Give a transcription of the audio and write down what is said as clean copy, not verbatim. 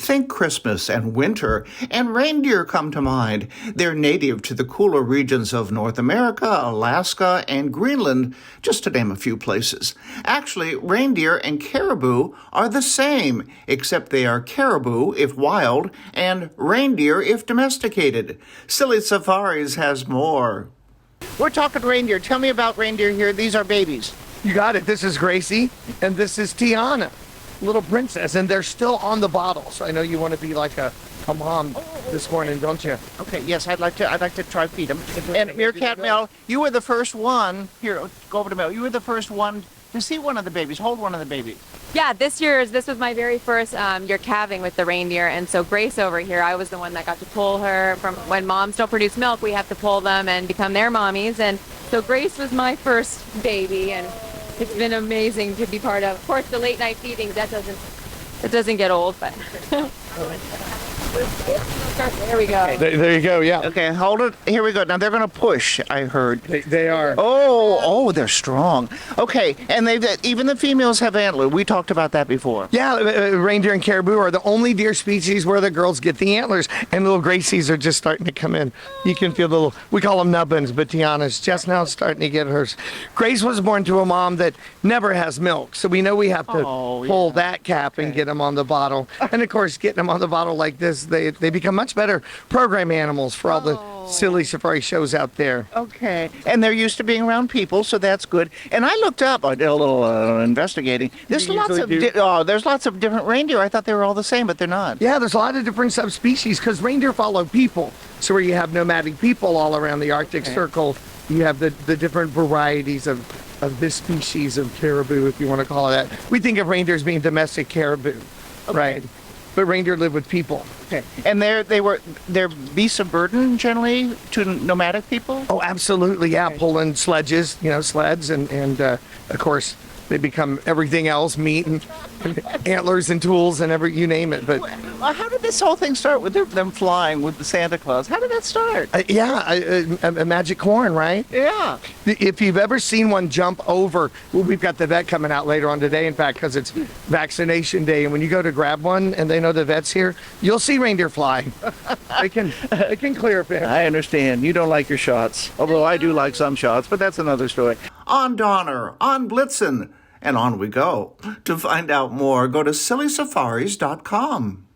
think Christmas and winter, and reindeer come to mind. They're native to the cooler regions of North America, Alaska, and Greenland, just to name a few places. Actually, reindeer and caribou are the same, except they are caribou if wild and reindeer if domesticated. Silly Safaris has more. We're talking reindeer. Tell me about reindeer here. These are babies. You got it. This is Gracie, and this is Tiana, little princess, and they're still on the bottle. So I know you want to be like a mom this morning, don't you? Okay, yes, I'd like to try feed them. And Meerkat Mel, you were the first one. Here, go over to Mel. You were the first one to see one of the babies. Hold one of the babies. Yeah, this was my very first year calving with the reindeer, and so Grace over here, I was the one that got to pull her from when moms don't produce milk. We have to pull them and become their mommies, and so Grace was my first baby, and it's been amazing to be part of. Of course, the late night feedings, it doesn't get old, but. There we go. There you go, yeah. Okay, hold it. Here we go. Now they're going to push, I heard. They are. Oh, they're strong. Okay, and even the females have antlers. We talked about that before. Yeah, reindeer and caribou are the only deer species where the girls get the antlers, and little Gracies are just starting to come in. You can feel the we call them nubbins, but Tiana's just now starting to get hers. Grace was born to a mom that never has milk, so we know we have to pull that cap and get them on the bottle. And of course, getting them on the bottle like this, they become much better program animals for all the silly safari shows out there. Okay, and they're used to being around people, so that's good. And I looked up, I did a little investigating. There's lots of different reindeer. I thought they were all the same, but they're not. Yeah, there's a lot of different subspecies because reindeer follow people. So where you have nomadic people all around the Arctic Circle, you have the different varieties of this species of caribou, if you want to call it that. We think of reindeer as being domestic caribou, right? But reindeer live with people. Okay. And they're beasts of burden generally to nomadic people? Oh, absolutely, yeah. Okay. Pulling sleds, and of course they become everything else, meat and antlers and tools and you name it. But how did this whole thing start with them flying with the Santa Claus? How did that start? A magic corn, right? Yeah. If you've ever seen one jump over, we've got the vet coming out later on today, in fact, because it's vaccination day. And when you go to grab one and they know the vet's here, you'll see reindeer fly. They can clear a bit. I understand. You don't like your shots, although I do like some shots, but that's another story. On Donner, on Blitzen, and on we go. To find out more, go to sillysafaris.com.